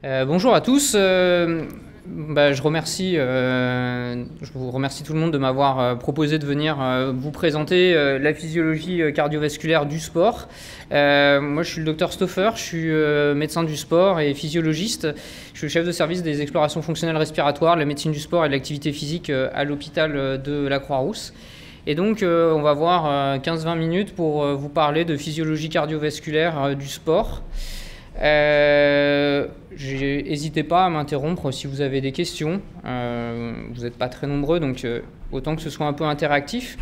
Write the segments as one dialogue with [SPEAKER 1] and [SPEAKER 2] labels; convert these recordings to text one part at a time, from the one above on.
[SPEAKER 1] Bonjour à tous. Je vous remercie tout le monde de m'avoir proposé de venir vous présenter la physiologie cardiovasculaire du sport. Moi, je suis le docteur Stauffer, je suis médecin du sport et physiologiste. Je suis le chef de service des explorations fonctionnelles respiratoires, de la médecine du sport et de l'activité physique à l'hôpital de la Croix-Rousse. Et donc, on va voir 15-20 minutes pour vous parler de physiologie cardiovasculaire du sport. N'hésitez pas à m'interrompre si vous avez des questions. Vous n'êtes pas très nombreux, donc autant que ce soit un peu interactif.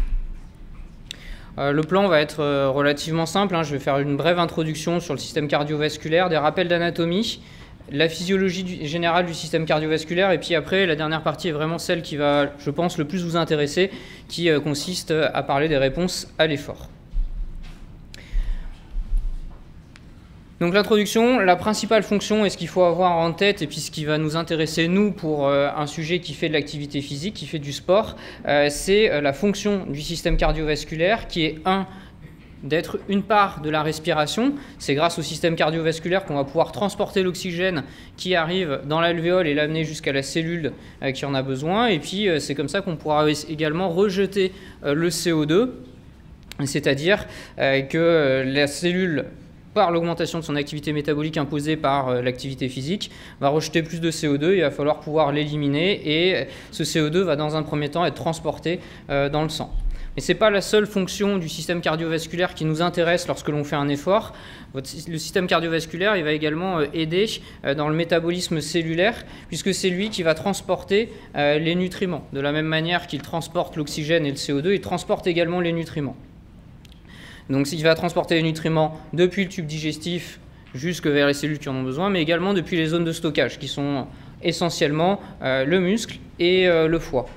[SPEAKER 1] Le plan va être relativement simple. Je vais faire une brève introduction sur le système cardiovasculaire, des rappels d'anatomie, la physiologie générale du système cardiovasculaire, et puis après, la dernière partie est vraiment celle qui va, je pense, le plus vous intéresser, qui consiste à parler des réponses à l'effort. Donc l'introduction, la principale fonction et ce qu'il faut avoir en tête, et puis ce qui va nous intéresser nous pour un sujet qui fait de l'activité physique, qui fait du sport, c'est la fonction du système cardiovasculaire qui est d'être une part de la respiration. C'est grâce au système cardiovasculaire qu'on va pouvoir transporter l'oxygène qui arrive dans l'alvéole et l'amener jusqu'à la cellule qui en a besoin. Et puis c'est comme ça qu'on pourra également rejeter le CO2, c'est-à-dire que la cellule, par l'augmentation de son activité métabolique imposée par l'activité physique, va rejeter plus de CO2, il va falloir pouvoir l'éliminer, et ce CO2 va dans un premier temps être transporté dans le sang. Mais ce n'est pas la seule fonction du système cardiovasculaire qui nous intéresse lorsque l'on fait un effort. Le système cardiovasculaire, il va également aider dans le métabolisme cellulaire, puisque c'est lui qui va transporter les nutriments. De la même manière qu'il transporte l'oxygène et le CO2, il transporte également les nutriments. Donc il va transporter les nutriments depuis le tube digestif jusque vers les cellules qui en ont besoin, mais également depuis les zones de stockage, qui sont essentiellement le muscle et le foie.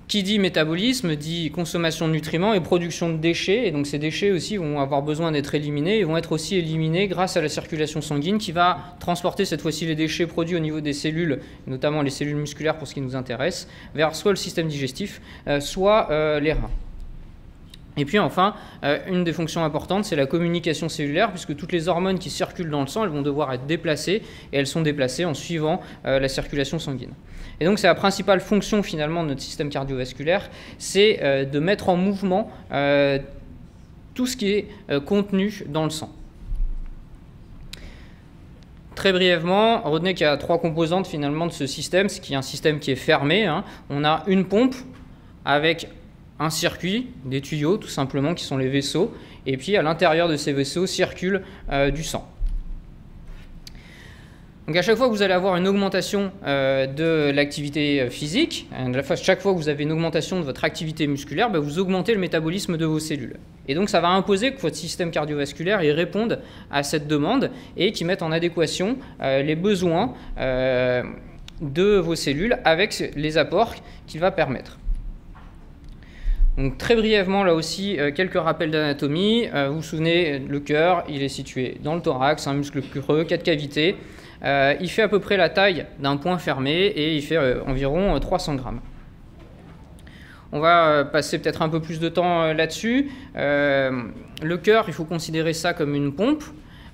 [SPEAKER 1] Qui dit métabolisme dit consommation de nutriments et production de déchets, et donc ces déchets aussi vont avoir besoin d'être éliminés, et vont être aussi éliminés grâce à la circulation sanguine qui va transporter cette fois-ci les déchets produits au niveau des cellules, notamment les cellules musculaires pour ce qui nous intéresse, vers soit le système digestif, soit les reins. Et puis enfin, une des fonctions importantes, c'est la communication cellulaire, puisque toutes les hormones qui circulent dans le sang, elles vont devoir être déplacées, et elles sont déplacées en suivant la circulation sanguine. Et donc c'est la principale fonction finalement de notre système cardiovasculaire, c'est de mettre en mouvement tout ce qui est contenu dans le sang. Très brièvement, retenez qu'il y a trois composantes finalement de ce système, c'est qu'il y a un système qui est fermé, On a une pompe avec un circuit, des tuyaux tout simplement qui sont les vaisseaux, et puis à l'intérieur de ces vaisseaux circule du sang. Donc à chaque fois que vous allez avoir une augmentation de l'activité physique, chaque fois que vous avez une augmentation de votre activité musculaire, vous augmentez le métabolisme de vos cellules. Et donc ça va imposer que votre système cardiovasculaire y réponde à cette demande et qu'il mette en adéquation les besoins de vos cellules avec les apports qu'il va permettre. Donc très brièvement, là aussi, quelques rappels d'anatomie. Vous vous souvenez, le cœur, il est situé dans le thorax, un muscle creux, 4 cavités. Il fait à peu près la taille d'un poing fermé et il fait environ 300 grammes. On va passer peut-être un peu plus de temps là-dessus. Le cœur, il faut considérer ça comme une pompe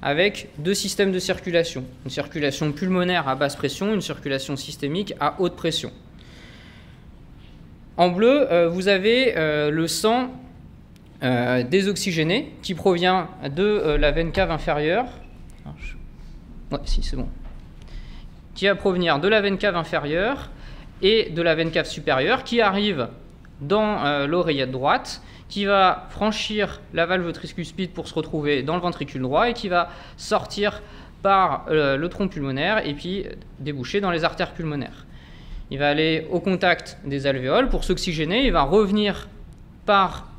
[SPEAKER 1] avec deux systèmes de circulation. Une circulation pulmonaire à basse pression, une circulation systémique à haute pression. En bleu, vous avez le sang désoxygéné qui provient de la veine cave inférieure. Ouais, si, c'est bon. Qui va provenir de la veine cave inférieure et de la veine cave supérieure, qui arrive dans l'oreillette droite, qui va franchir la valve tricuspide pour se retrouver dans le ventricule droit et qui va sortir par le tronc pulmonaire et puis déboucher dans les artères pulmonaires. Il va aller au contact des alvéoles pour s'oxygéner, il va revenir par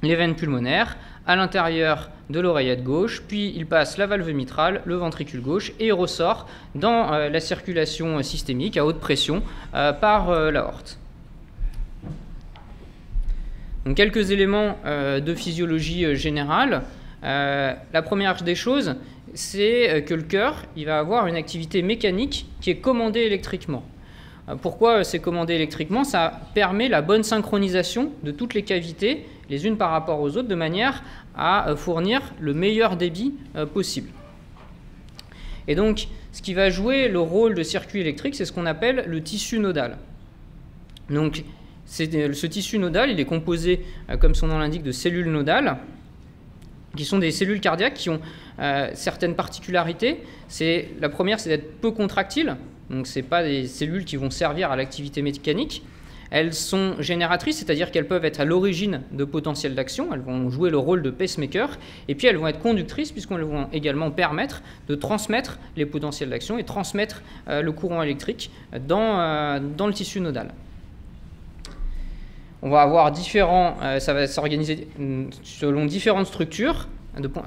[SPEAKER 1] les veines pulmonaires à l'intérieur de l'oreillette gauche, puis il passe la valve mitrale, le ventricule gauche, et il ressort dans la circulation systémique à haute pression par l'aorte. Donc quelques éléments de physiologie générale. La première des choses, c'est que le cœur, il va avoir une activité mécanique qui est commandée électriquement. Pourquoi c'est commandé électriquement? Ça permet la bonne synchronisation de toutes les cavités, les unes par rapport aux autres, de manière à fournir le meilleur débit possible. Et donc, ce qui va jouer le rôle de circuit électrique, c'est ce qu'on appelle le tissu nodal. Donc, ce tissu nodal, il est composé, comme son nom l'indique, de cellules nodales, qui sont des cellules cardiaques qui ont certaines particularités. La première, c'est d'être peu contractiles. Donc, ce n'est pas des cellules qui vont servir à l'activité mécanique. Elles sont génératrices, c'est-à-dire qu'elles peuvent être à l'origine de potentiels d'action. Elles vont jouer le rôle de pacemaker. Et puis, elles vont être conductrices, puisqu'elles vont également permettre de transmettre les potentiels d'action et transmettre le courant électrique dans le tissu nodal. On va avoir ça va s'organiser selon différentes structures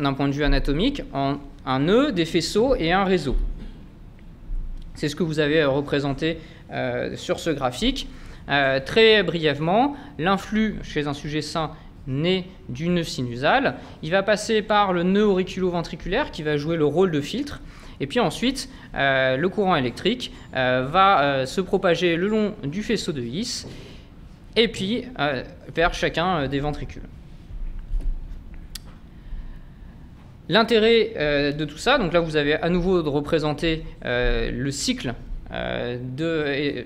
[SPEAKER 1] d'un point de vue anatomique, en un nœud, des faisceaux et un réseau. C'est ce que vous avez représenté sur ce graphique. Très brièvement, l'influx chez un sujet sain naît du nœud sinusal. Il va passer par le nœud auriculo-ventriculaire qui va jouer le rôle de filtre. Et puis ensuite, le courant électrique va se propager le long du faisceau de His et puis vers chacun des ventricules. L'intérêt de tout ça, donc là vous avez à nouveau représenté le cycle de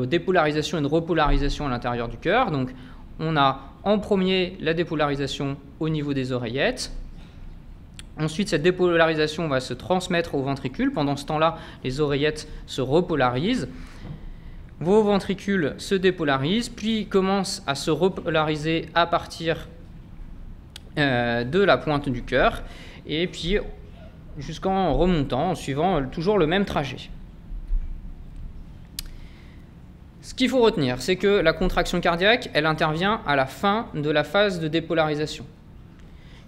[SPEAKER 1] dépolarisation et de repolarisation à l'intérieur du cœur. Donc on a en premier la dépolarisation au niveau des oreillettes. Ensuite, cette dépolarisation va se transmettre au ventricule. Pendant ce temps-là, les oreillettes se repolarisent. Vos ventricules se dépolarisent, puis commencent à se repolariser à partir de la pointe du cœur, et puis jusqu'en remontant, en suivant toujours le même trajet. Ce qu'il faut retenir, c'est que la contraction cardiaque, elle intervient à la fin de la phase de dépolarisation.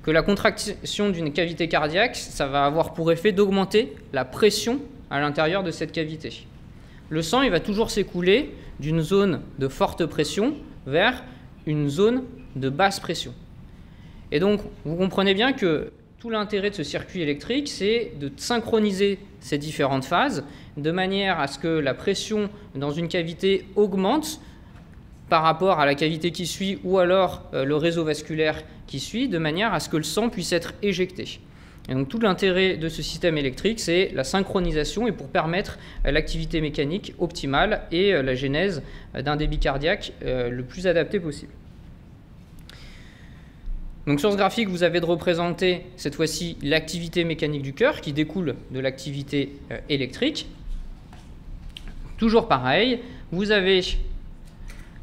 [SPEAKER 1] Que la contraction d'une cavité cardiaque, ça va avoir pour effet d'augmenter la pression à l'intérieur de cette cavité. Le sang, il va toujours s'écouler d'une zone de forte pression vers une zone de basse pression. Et donc, vous comprenez bien que tout l'intérêt de ce circuit électrique, c'est de synchroniser ces différentes phases de manière à ce que la pression dans une cavité augmente par rapport à la cavité qui suit ou alors le réseau vasculaire qui suit, de manière à ce que le sang puisse être éjecté. Et donc, tout l'intérêt de ce système électrique, c'est la synchronisation et pour permettre l'activité mécanique optimale et la genèse d'un débit cardiaque le plus adapté possible. Donc sur ce graphique, vous avez de représenter cette fois-ci l'activité mécanique du cœur qui découle de l'activité électrique. Toujours pareil, vous avez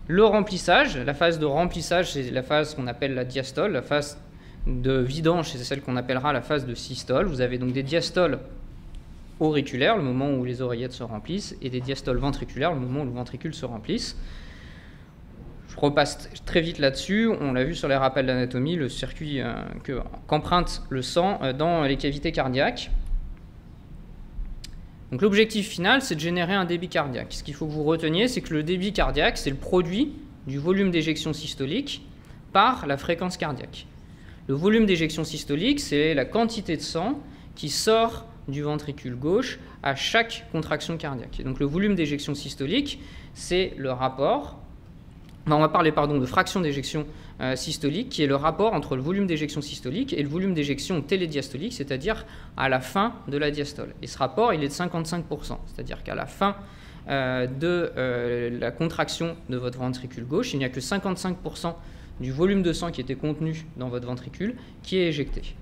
[SPEAKER 1] le remplissage. La phase de remplissage, c'est la phase qu'on appelle la diastole. La phase de vidange, c'est celle qu'on appellera la phase de systole. Vous avez donc des diastoles auriculaires, le moment où les oreillettes se remplissent, et des diastoles ventriculaires, le moment où le ventricule se remplisse. Je repasse très vite là-dessus. On l'a vu sur les rappels d'anatomie, le circuit qu'emprunte le sang dans les cavités cardiaques. Donc l'objectif final, c'est de générer un débit cardiaque. Ce qu'il faut que vous reteniez, c'est que le débit cardiaque, c'est le produit du volume d'éjection systolique par la fréquence cardiaque. Le volume d'éjection systolique, c'est la quantité de sang qui sort du ventricule gauche à chaque contraction cardiaque. Et donc le volume d'éjection systolique, c'est le rapport. On va parler de fraction d'éjection systolique, qui est le rapport entre le volume d'éjection systolique et le volume d'éjection télédiastolique, c'est-à-dire à la fin de la diastole. Et ce rapport, il est de 55%, c'est-à-dire qu'à la fin de la contraction de votre ventricule gauche, il n'y a que 55% du volume de sang qui était contenu dans votre ventricule qui est éjecté.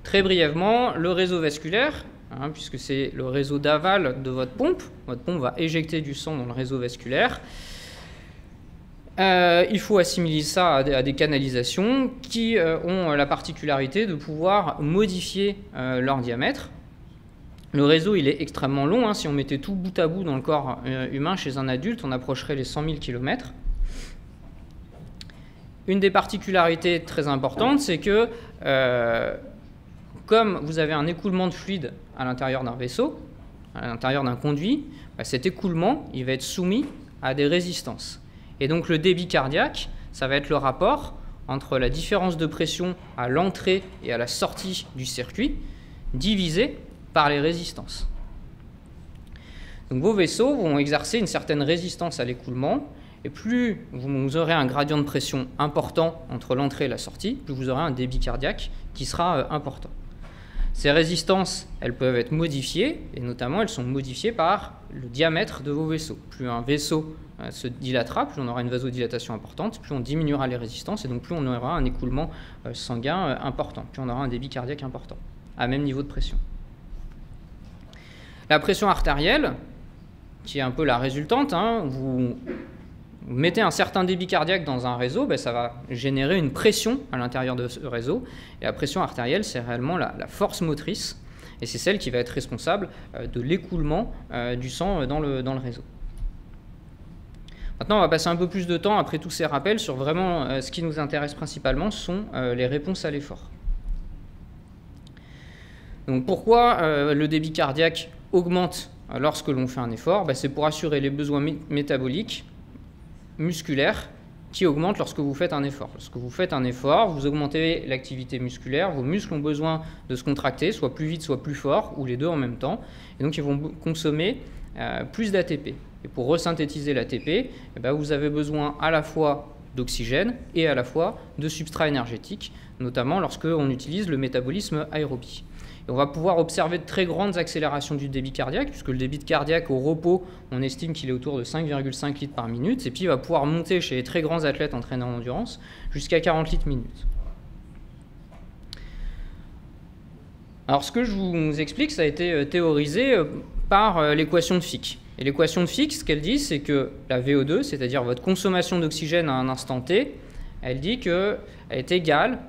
[SPEAKER 1] Très brièvement, le réseau vasculaire, puisque c'est le réseau d'aval de votre pompe. Votre pompe va éjecter du sang dans le réseau vasculaire. Il faut assimiler ça à des canalisations qui ont la particularité de pouvoir modifier leur diamètre. Le réseau, il est extrêmement long. Si on mettait tout bout à bout dans le corps humain chez un adulte, on approcherait les 100 000 km. Une des particularités très importantes, c'est que comme vous avez un écoulement de fluide à l'intérieur d'un vaisseau, à l'intérieur d'un conduit, cet écoulement, il va être soumis à des résistances. Et donc le débit cardiaque, ça va être le rapport entre la différence de pression à l'entrée et à la sortie du circuit, divisé par les résistances. Donc vos vaisseaux vont exercer une certaine résistance à l'écoulement, Et plus vous aurez un gradient de pression important entre l'entrée et la sortie, plus vous aurez un débit cardiaque qui sera important. Ces résistances, elles peuvent être modifiées, et notamment elles sont modifiées par le diamètre de vos vaisseaux. Plus un vaisseau se dilatera, plus on aura une vasodilatation importante, plus on diminuera les résistances, et donc plus on aura un écoulement sanguin important, plus on aura un débit cardiaque important, à même niveau de pression. La pression artérielle, qui est un peu la résultante, vous mettez un certain débit cardiaque dans un réseau, ça va générer une pression à l'intérieur de ce réseau. Et la pression artérielle, c'est réellement la force motrice, et c'est celle qui va être responsable de l'écoulement du sang dans le réseau. Maintenant, on va passer un peu plus de temps, après tous ces rappels, sur vraiment ce qui nous intéresse principalement, sont les réponses à l'effort. Donc pourquoi le débit cardiaque augmente lorsque l'on fait un effort? C'est pour assurer les besoins métaboliques musculaires qui augmentent lorsque vous faites un effort. Lorsque vous faites un effort, vous augmentez l'activité musculaire, vos muscles ont besoin de se contracter, soit plus vite, soit plus fort, ou les deux en même temps, et donc ils vont consommer plus d'ATP. Et pour resynthétiser l'ATP, vous avez besoin à la fois d'oxygène et à la fois de substrat énergétique, notamment lorsque on utilise le métabolisme aérobie. Et on va pouvoir observer de très grandes accélérations du débit cardiaque, puisque le débit cardiaque au repos, on estime qu'il est autour de 5,5 litres par minute, et puis il va pouvoir monter chez les très grands athlètes entraînés en endurance jusqu'à 40 litres minute. Alors ce que je vous explique, ça a été théorisé par l'équation de Fick. Et l'équation de Fick, ce qu'elle dit, c'est que la VO2, c'est-à-dire votre consommation d'oxygène à un instant T, elle dit qu'elle est égale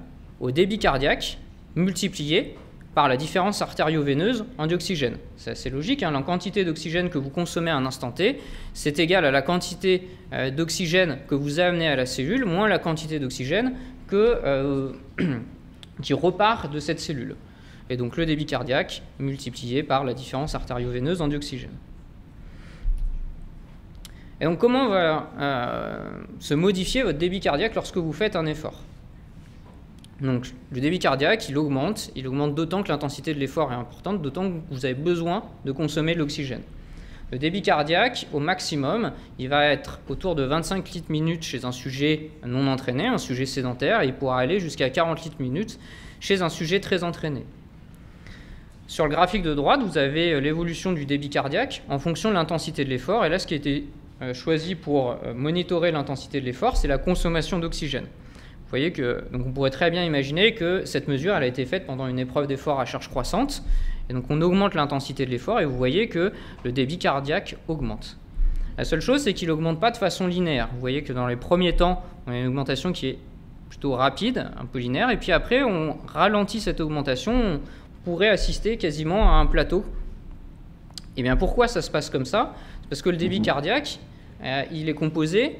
[SPEAKER 1] au débit cardiaque multiplié par la différence artério-veineuse en dioxygène. C'est assez logique, la quantité d'oxygène que vous consommez à un instant T, c'est égal à la quantité d'oxygène que vous amenez à la cellule, moins la quantité d'oxygène qui repart de cette cellule. Et donc le débit cardiaque multiplié par la différence artério-veineuse en dioxygène. Et donc comment va se modifier votre débit cardiaque lorsque vous faites un effort? Donc le débit cardiaque, il augmente d'autant que l'intensité de l'effort est importante, d'autant que vous avez besoin de consommer de l'oxygène. Le débit cardiaque, au maximum, il va être autour de 25 litres minute chez un sujet non entraîné, un sujet sédentaire, et il pourra aller jusqu'à 40 litres minute chez un sujet très entraîné. Sur le graphique de droite, vous avez l'évolution du débit cardiaque en fonction de l'intensité de l'effort, et là, ce qui a été choisi pour monitorer l'intensité de l'effort, c'est la consommation d'oxygène. Vous voyez que donc on pourrait très bien imaginer que cette mesure elle a été faite pendant une épreuve d'effort à charge croissante, et donc on augmente l'intensité de l'effort, et vous voyez que le débit cardiaque augmente. La seule chose, c'est qu'il n'augmente pas de façon linéaire. Vous voyez que dans les premiers temps, on a une augmentation qui est plutôt rapide, un peu linéaire, et puis après, on ralentit cette augmentation, on pourrait assister quasiment à un plateau. Et bien pourquoi ça se passe comme ça? C'est parce que le débit cardiaque, il est composé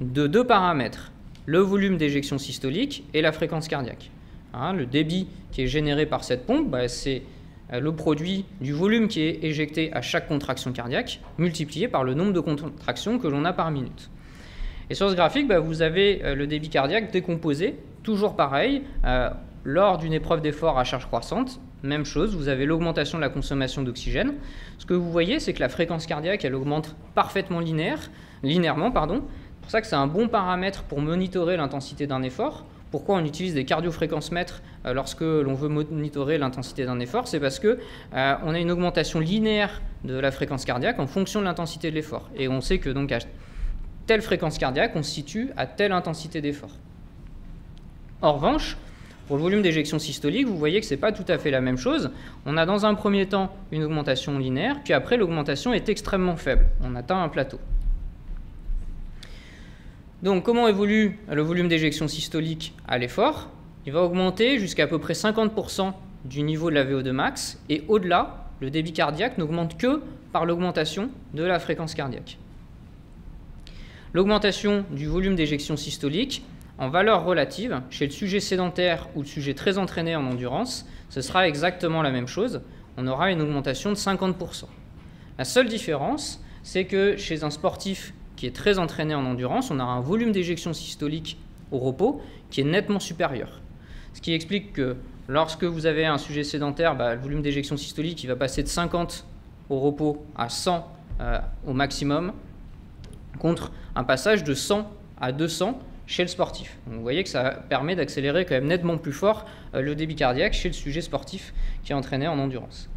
[SPEAKER 1] de deux paramètres, le volume d'éjection systolique et la fréquence cardiaque. Le débit qui est généré par cette pompe, c'est le produit du volume qui est éjecté à chaque contraction cardiaque, multiplié par le nombre de contractions que l'on a par minute. Et sur ce graphique, vous avez le débit cardiaque décomposé, toujours pareil, lors d'une épreuve d'effort à charge croissante, même chose, vous avez l'augmentation de la consommation d'oxygène. Ce que vous voyez, c'est que la fréquence cardiaque, elle augmente parfaitement linéairement. C'est pour ça que c'est un bon paramètre pour monitorer l'intensité d'un effort. Pourquoi on utilise des cardiofréquencemètres lorsque l'on veut monitorer l'intensité d'un effort? C'est parce qu'on a une augmentation linéaire de la fréquence cardiaque en fonction de l'intensité de l'effort. Et on sait que donc à telle fréquence cardiaque, on se situe à telle intensité d'effort. En revanche, pour le volume d'éjection systolique, vous voyez que ce n'est pas tout à fait la même chose. On a dans un premier temps une augmentation linéaire, puis après l'augmentation est extrêmement faible. On atteint un plateau. Donc, comment évolue le volume d'éjection systolique à l'effort? Il va augmenter jusqu'à à peu près 50% du niveau de la VO2 max, et au-delà, le débit cardiaque n'augmente que par l'augmentation de la fréquence cardiaque. L'augmentation du volume d'éjection systolique, en valeur relative, chez le sujet sédentaire ou le sujet très entraîné en endurance, ce sera exactement la même chose. On aura une augmentation de 50%. La seule différence, c'est que chez un sportif qui est très entraîné en endurance, on aura un volume d'éjection systolique au repos qui est nettement supérieur. Ce qui explique que lorsque vous avez un sujet sédentaire, le volume d'éjection systolique il va passer de 50 au repos à 100 au maximum. contre un passage de 100 à 200 chez le sportif. Donc vous voyez que ça permet d'accélérer quand même nettement plus fort le débit cardiaque chez le sujet sportif qui est entraîné en endurance.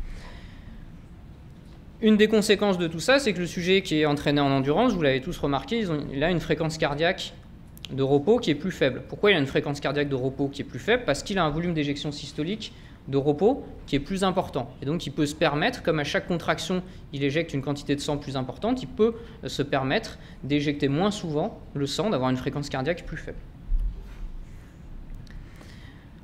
[SPEAKER 1] Une des conséquences de tout ça, c'est que le sujet qui est entraîné en endurance, vous l'avez tous remarqué, il a une fréquence cardiaque de repos qui est plus faible. Pourquoi il a une fréquence cardiaque de repos qui est plus faible? Parce qu'il a un volume d'éjection systolique de repos qui est plus important. Et donc il peut se permettre, comme à chaque contraction, il éjecte une quantité de sang plus importante, il peut se permettre d'éjecter moins souvent le sang, d'avoir une fréquence cardiaque plus faible.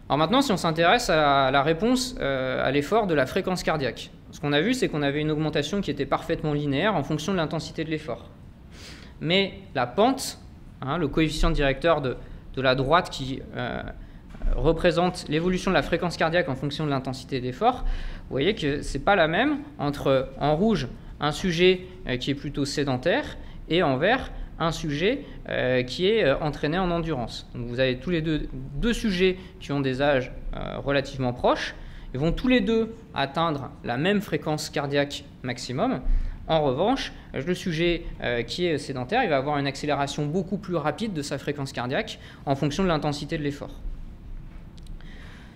[SPEAKER 1] Alors maintenant, si on s'intéresse à la réponse à l'effort de la fréquence cardiaque, ce qu'on a vu, c'est qu'on avait une augmentation qui était parfaitement linéaire en fonction de l'intensité de l'effort. Mais la pente, le coefficient directeur de la droite qui représente l'évolution de la fréquence cardiaque en fonction de l'intensité de l'effort, vous voyez que ce n'est pas la même entre, en rouge, un sujet qui est plutôt sédentaire et en vert, un sujet qui est entraîné en endurance. Donc vous avez tous les deux sujets qui ont des âges relativement proches. Ils vont tous les deux atteindre la même fréquence cardiaque maximum. En revanche, le sujet qui est sédentaire, il va avoir une accélération beaucoup plus rapide de sa fréquence cardiaque en fonction de l'intensité de l'effort.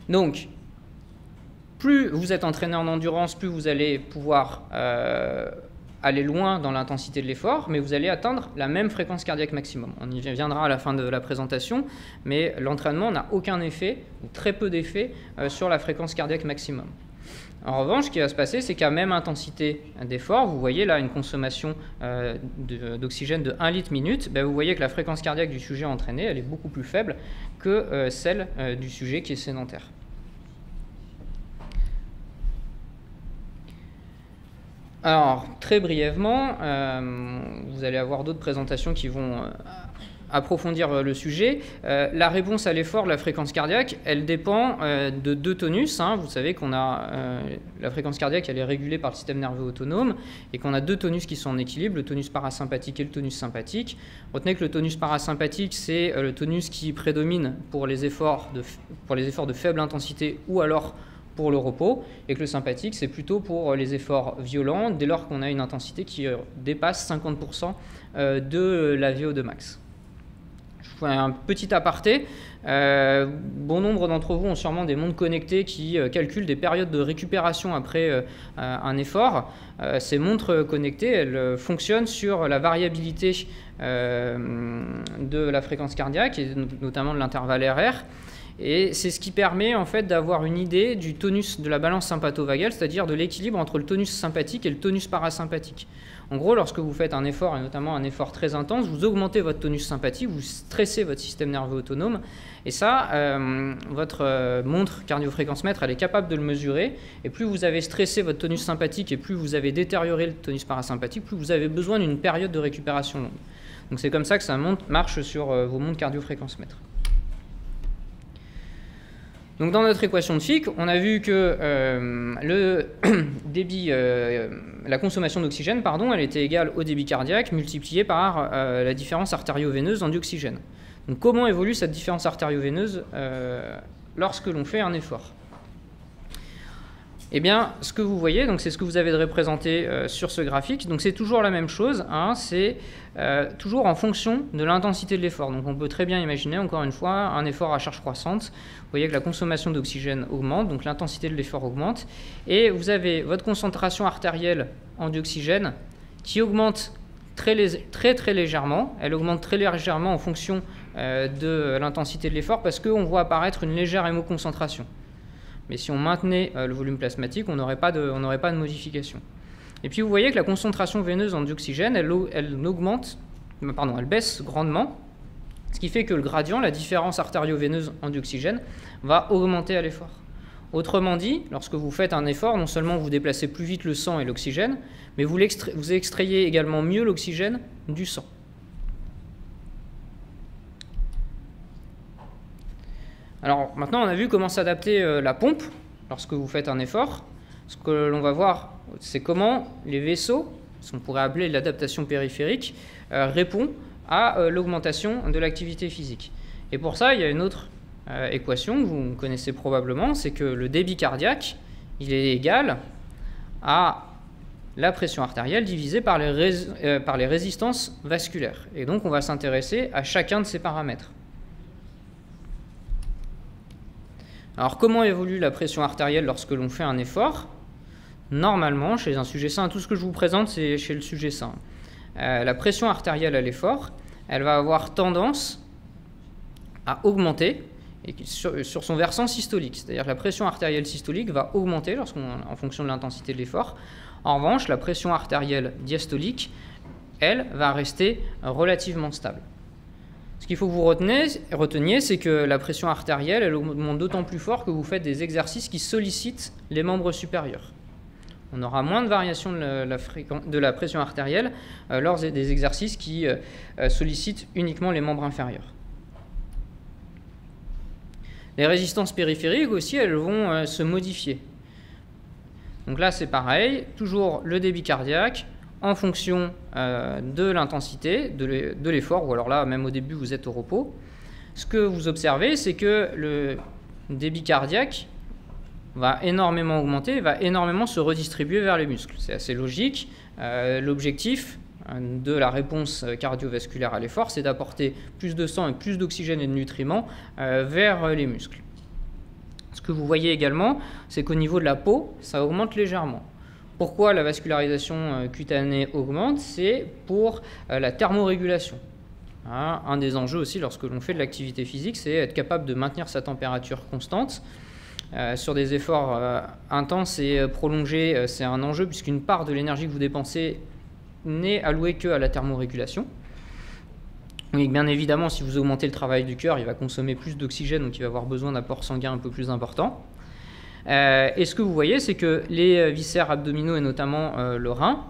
[SPEAKER 1] Donc, plus vous êtes entraîné en endurance, plus vous allez pouvoir aller loin dans l'intensité de l'effort, mais vous allez atteindre la même fréquence cardiaque maximum. On y viendra à la fin de la présentation, mais l'entraînement n'a aucun effet, ou très peu d'effet, sur la fréquence cardiaque maximum. En revanche, ce qui va se passer, c'est qu'à même intensité d'effort, vous voyez là une consommation d'oxygène de 1 litre minute, vous voyez que la fréquence cardiaque du sujet entraîné, elle est beaucoup plus faible que celle du sujet qui est sédentaire. Alors, très brièvement, vous allez avoir d'autres présentations qui vont approfondir le sujet. La réponse à l'effort de la fréquence cardiaque, elle dépend de deux tonus. Vous savez qu'on a la fréquence cardiaque, elle est régulée par le système nerveux autonome et qu'on a deux tonus qui sont en équilibre, le tonus parasympathique et le tonus sympathique. Retenez que le tonus parasympathique, c'est le tonus qui prédomine pour les efforts de faible intensité ou alors pour le repos, et que le sympathique, c'est plutôt pour les efforts violents, dès lors qu'on a une intensité qui dépasse 50% de la VO2 max. Je vous fais un petit aparté. Bon nombre d'entre vous ont sûrement des montres connectées qui calculent des périodes de récupération après un effort. Ces montres connectées, elles fonctionnent sur la variabilité de la fréquence cardiaque, et notamment de l'intervalle RR. Et c'est ce qui permet en fait d'avoir une idée du tonus de la balance sympatho-vagale, c'est-à-dire de l'équilibre entre le tonus sympathique et le tonus parasympathique. En gros, lorsque vous faites un effort, et notamment un effort très intense, vous augmentez votre tonus sympathique, vous stressez votre système nerveux autonome, et ça, votre montre cardiofréquence-mètre, elle est capable de le mesurer, et plus vous avez stressé votre tonus sympathique et plus vous avez détérioré le tonus parasympathique, plus vous avez besoin d'une période de récupération longue. Donc c'est comme ça que ça marche sur vos montres cardiofréquence-mètre. Donc dans notre équation de Fick, on a vu que le débit, la consommation d'oxygène, elle était égale au débit cardiaque multiplié par la différence artério-veineuse en dioxygène. Donc comment évolue cette différence artério-veineuse lorsque l'on fait un effort? Eh bien, ce que vous voyez, c'est ce que vous avez de représenté sur ce graphique. Donc c'est toujours la même chose, c'est toujours en fonction de l'intensité de l'effort. Donc on peut très bien imaginer, encore une fois, un effort à charge croissante. Vous voyez que la consommation d'oxygène augmente, donc l'intensité de l'effort augmente. Et vous avez votre concentration artérielle en dioxygène qui augmente très légèrement. Elle augmente très légèrement en fonction de l'intensité de l'effort parce qu'on voit apparaître une légère hémoconcentration. Mais si on maintenait le volume plasmatique, on n'aurait pas de modification. Et puis vous voyez que la concentration veineuse en dioxygène, elle baisse grandement, ce qui fait que le gradient, la différence artério-veineuse en dioxygène, va augmenter à l'effort. Autrement dit, lorsque vous faites un effort, non seulement vous déplacez plus vite le sang et l'oxygène, mais vous extrayez également mieux l'oxygène du sang. Alors maintenant, on a vu comment s'adapter la pompe lorsque vous faites un effort. Ce que l'on va voir, c'est comment les vaisseaux, ce qu'on pourrait appeler l'adaptation périphérique, répond à l'augmentation de l'activité physique. Et pour ça, il y a une autre équation que vous connaissez probablement, c'est que le débit cardiaque, il est égal à la pression artérielle divisée par les résistances vasculaires. Et donc, on va s'intéresser à chacun de ces paramètres. Alors, comment évolue la pression artérielle lorsque l'on fait un effort? Normalement, chez un sujet sain, tout ce que je vous présente, c'est chez le sujet sain. La pression artérielle à l'effort, elle va avoir tendance à augmenter et sur son versant systolique. C'est-à-dire que la pression artérielle systolique va augmenter en fonction de l'intensité de l'effort. En revanche, la pression artérielle diastolique, elle, va rester relativement stable. Ce qu'il faut que vous reteniez, c'est que la pression artérielle, elle augmente d'autant plus fort que vous faites des exercices qui sollicitent les membres supérieurs. On aura moins de variation de la pression artérielle lors des exercices qui sollicitent uniquement les membres inférieurs. Les résistances périphériques aussi, elles vont se modifier. Donc là, c'est pareil, toujours le débit cardiaque en fonction de l'intensité de l'effort, ou alors là, même au début, vous êtes au repos. Ce que vous observez, c'est que le débit cardiaque va énormément augmenter, va énormément se redistribuer vers les muscles. C'est assez logique. L'objectif de la réponse cardiovasculaire à l'effort, c'est d'apporter plus de sang et plus d'oxygène et de nutriments vers les muscles. Ce que vous voyez également, c'est qu'au niveau de la peau, ça augmente légèrement. Pourquoi la vascularisation cutanée augmente? C'est pour la thermorégulation. Un des enjeux aussi lorsque l'on fait de l'activité physique, c'est être capable de maintenir sa température constante. Sur des efforts intenses et prolongés, c'est un enjeu puisqu'une part de l'énergie que vous dépensez n'est allouée qu'à la thermorégulation. Et bien évidemment, si vous augmentez le travail du cœur, il va consommer plus d'oxygène, donc il va avoir besoin d'apports sanguins un peu plus importants. Et ce que vous voyez, c'est que les viscères abdominaux et notamment le rein,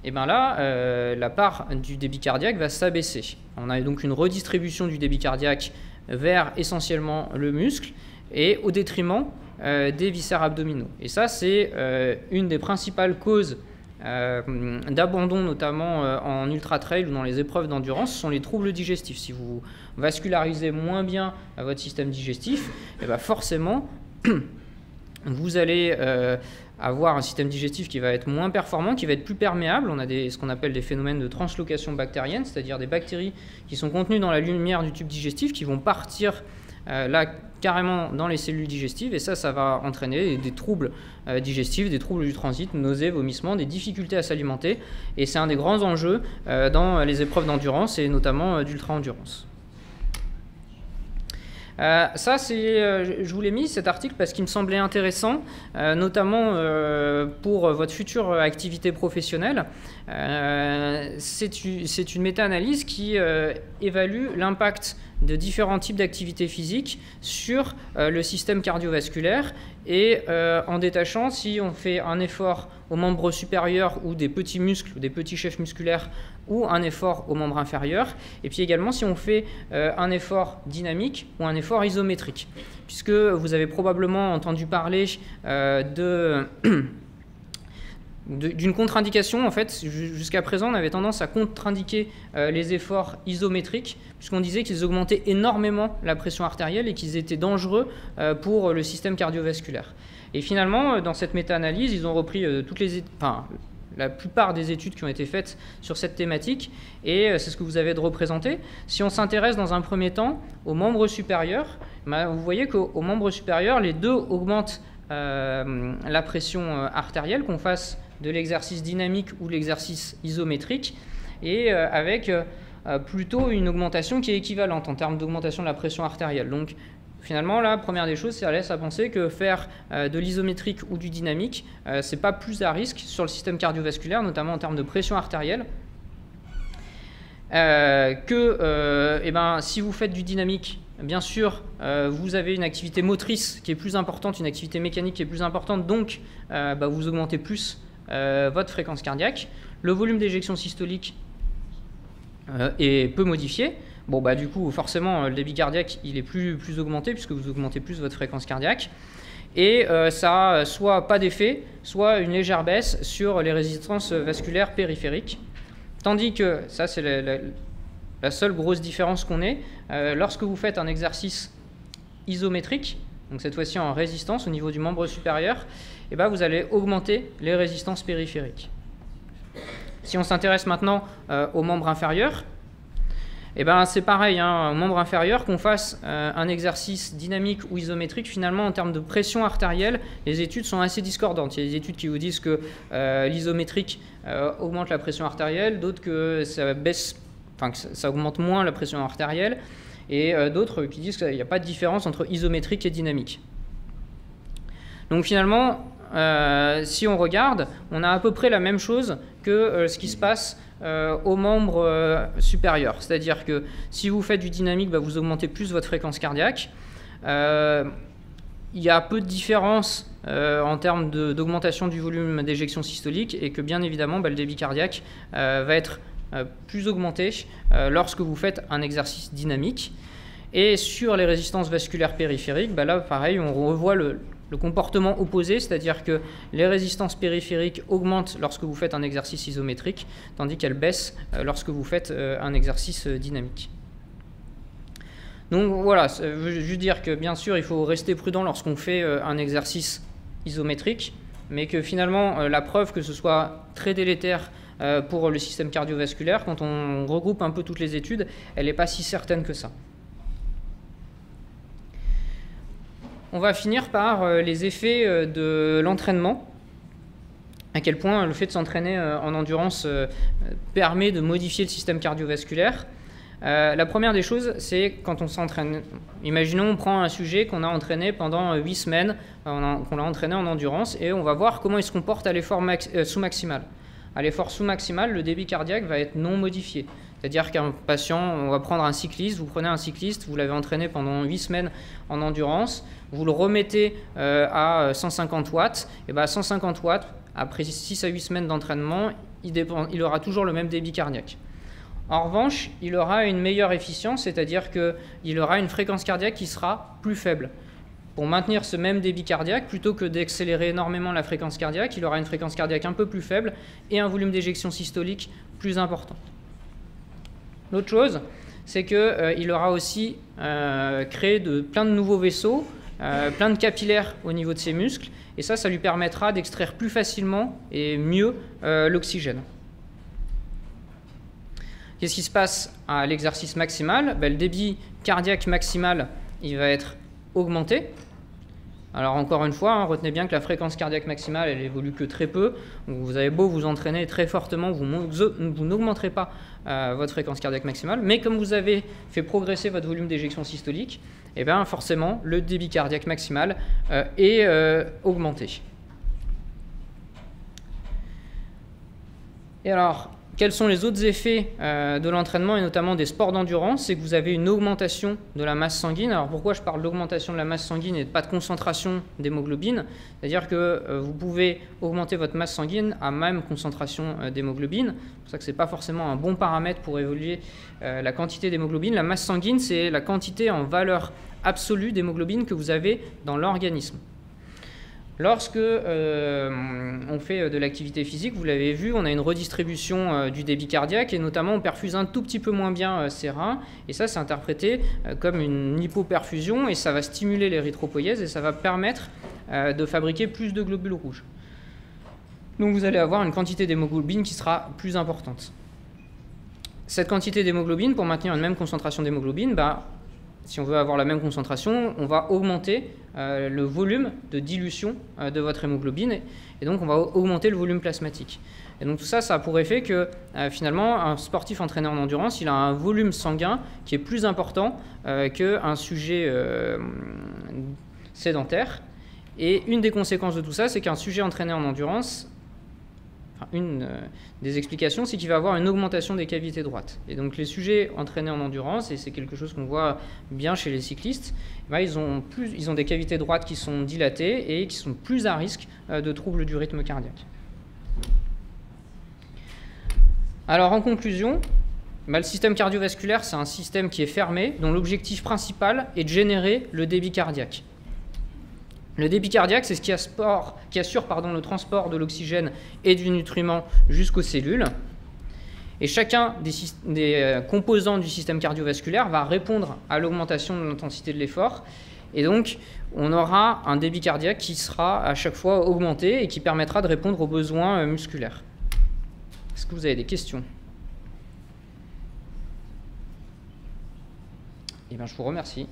[SPEAKER 1] et bien là, la part du débit cardiaque va s'abaisser. On a donc une redistribution du débit cardiaque vers essentiellement le muscle et au détriment des viscères abdominaux. Et ça, c'est une des principales causes d'abandon, notamment en ultra-trail ou dans les épreuves d'endurance, ce sont les troubles digestifs. Si vous vascularisez moins bien votre système digestif, et bien forcément, vous allez avoir un système digestif qui va être moins performant, qui va être plus perméable. On a ce qu'on appelle des phénomènes de translocation bactérienne, c'est-à-dire des bactéries qui sont contenues dans la lumière du tube digestif, qui vont partir là carrément dans les cellules digestives, et ça va entraîner des troubles digestifs, des troubles du transit, nausées, vomissements, des difficultés à s'alimenter, et c'est un des grands enjeux dans les épreuves d'endurance et notamment d'ultra-endurance. Ça, je vous l'ai mis, cet article, parce qu'il me semblait intéressant, notamment pour votre future activité professionnelle. C'est une méta-analyse qui évalue l'impact de différents types d'activités physiques sur le système cardiovasculaire et en détachant si on fait un effort aux membres supérieurs ou des petits muscles ou des petits chefs musculaires ou un effort aux membres inférieurs, et puis également si on fait un effort dynamique ou un effort isométrique, puisque vous avez probablement entendu parler d'une contre-indication. En fait, jusqu'à présent, on avait tendance à contre-indiquer les efforts isométriques, puisqu'on disait qu'ils augmentaient énormément la pression artérielle et qu'ils étaient dangereux pour le système cardiovasculaire. Et finalement, dans cette méta-analyse, ils ont repris la plupart des études qui ont été faites sur cette thématique, et c'est ce que vous avez de représenté. Si on s'intéresse dans un premier temps aux membres supérieurs, vous voyez qu'aux membres supérieurs, les deux augmentent la pression artérielle, qu'on fasse de l'exercice dynamique ou l'exercice isométrique, et avec plutôt une augmentation qui est équivalente en termes d'augmentation de la pression artérielle. Donc finalement, la première des choses, ça laisse à penser que faire de l'isométrique ou du dynamique, c'est pas plus à risque sur le système cardiovasculaire, notamment en termes de pression artérielle, si vous faites du dynamique, bien sûr, vous avez une activité motrice qui est plus importante, une activité mécanique qui est plus importante, donc vous augmentez plus votre fréquence cardiaque. Le volume d'éjection systolique est peu modifié. Du coup, forcément, le débit cardiaque, il est plus augmenté, puisque vous augmentez plus votre fréquence cardiaque. Et ça a soit pas d'effet, soit une légère baisse sur les résistances vasculaires périphériques. Tandis que, ça c'est la seule grosse différence qu'on ait, lorsque vous faites un exercice isométrique, donc cette fois-ci en résistance au niveau du membre supérieur, vous allez augmenter les résistances périphériques. Si on s'intéresse maintenant aux membres inférieurs, eh ben, c'est pareil, hein, aux membres inférieurs, qu'on fasse un exercice dynamique ou isométrique, finalement, en termes de pression artérielle, les études sont assez discordantes. Il y a des études qui vous disent que l'isométrique augmente la pression artérielle, d'autres que ça baisse, enfin, que ça augmente moins la pression artérielle, et d'autres qui disent qu'il n'y a pas de différence entre isométrique et dynamique. Donc finalement, si on regarde, on a à peu près la même chose que ce qui se passe aux membres supérieurs. C'est-à-dire que si vous faites du dynamique, bah, vous augmentez plus votre fréquence cardiaque. Il y a peu de différence en termes d'augmentation du volume d'éjection systolique et que bien évidemment, bah, le débit cardiaque va être plus augmenté lorsque vous faites un exercice dynamique. Et sur les résistances vasculaires périphériques, bah, là pareil, on revoit le comportement opposé, c'est-à-dire que les résistances périphériques augmentent lorsque vous faites un exercice isométrique, tandis qu'elles baissent lorsque vous faites un exercice dynamique. Donc voilà, ça veut juste dire que bien sûr, il faut rester prudent lorsqu'on fait un exercice isométrique, mais que finalement, la preuve que ce soit très délétère pour le système cardiovasculaire, quand on regroupe un peu toutes les études, elle n'est pas si certaine que ça. On va finir par les effets de l'entraînement, à quel point le fait de s'entraîner en endurance permet de modifier le système cardiovasculaire. La première des choses, c'est quand on s'entraîne. Imaginons, on prend un sujet qu'on a entraîné pendant 8 semaines, qu'on l'a entraîné en endurance, et on va voir comment il se comporte à l'effort sous-maximal. À l'effort sous-maximal, le débit cardiaque va être non modifié. C'est-à-dire qu'un patient, on va prendre un cycliste, vous prenez un cycliste, vous l'avez entraîné pendant 8 semaines en endurance, vous le remettez à 150 watts, et bien 150 watts, après 6 à 8 semaines d'entraînement, il aura toujours le même débit cardiaque. En revanche, il aura une meilleure efficience, c'est-à-dire qu'il aura une fréquence cardiaque qui sera plus faible. Pour maintenir ce même débit cardiaque, plutôt que d'accélérer énormément la fréquence cardiaque, il aura une fréquence cardiaque un peu plus faible et un volume d'éjection systolique plus important. L'autre chose, c'est qu'il aura aussi créé plein de nouveaux vaisseaux, plein de capillaires au niveau de ses muscles, et ça lui permettra d'extraire plus facilement et mieux l'oxygène. Qu'est-ce qui se passe à l'exercice maximal? Le débit cardiaque maximal, il va être augmenté. Alors encore une fois, retenez bien que la fréquence cardiaque maximale, elle évolue que très peu. Donc vous avez beau vous entraîner très fortement, vous n'augmenterez pas votre fréquence cardiaque maximale, mais comme vous avez fait progresser votre volume d'éjection systolique, et bien forcément le débit cardiaque maximal est augmenté. Et alors, quels sont les autres effets de l'entraînement et notamment des sports d'endurance? C'est que vous avez une augmentation de la masse sanguine. Alors pourquoi je parle d'augmentation de la masse sanguine et pas de concentration d'hémoglobine? C'est-à-dire que vous pouvez augmenter votre masse sanguine à même concentration d'hémoglobine. C'est pour ça que ce n'est pas forcément un bon paramètre pour évaluer la quantité d'hémoglobine. La masse sanguine, c'est la quantité en valeur absolue d'hémoglobine que vous avez dans l'organisme. Lorsque on fait de l'activité physique, vous l'avez vu, on a une redistribution du débit cardiaque et notamment on perfuse un tout petit peu moins bien ses reins et ça c'est interprété comme une hypoperfusion et ça va stimuler l'érythropoïèse et ça va permettre de fabriquer plus de globules rouges. Donc vous allez avoir une quantité d'hémoglobine qui sera plus importante. Cette quantité d'hémoglobine, pour maintenir une même concentration d'hémoglobine, si on veut avoir la même concentration, on va augmenter le volume de dilution de votre hémoglobine et donc on va augmenter le volume plasmatique. Et donc tout ça, ça a pour effet que finalement un sportif entraîné en endurance, il a un volume sanguin qui est plus important qu'un sujet sédentaire. Et une des conséquences de tout ça, c'est qu'un sujet entraîné en endurance, une des explications, c'est qu'il va avoir une augmentation des cavités droites. Et donc les sujets entraînés en endurance, et c'est quelque chose qu'on voit bien chez les cyclistes, ils ont des cavités droites qui sont dilatées et qui sont plus à risque de troubles du rythme cardiaque. Alors en conclusion, le système cardiovasculaire, c'est un système qui est fermé, dont l'objectif principal est de générer le débit cardiaque. Le débit cardiaque, c'est ce qui assure le transport de l'oxygène et du nutriment jusqu'aux cellules. Et chacun des composants du système cardiovasculaire va répondre à l'augmentation de l'intensité de l'effort. Et donc, on aura un débit cardiaque qui sera à chaque fois augmenté et qui permettra de répondre aux besoins musculaires. Est-ce que vous avez des questions? Eh bien, je vous remercie.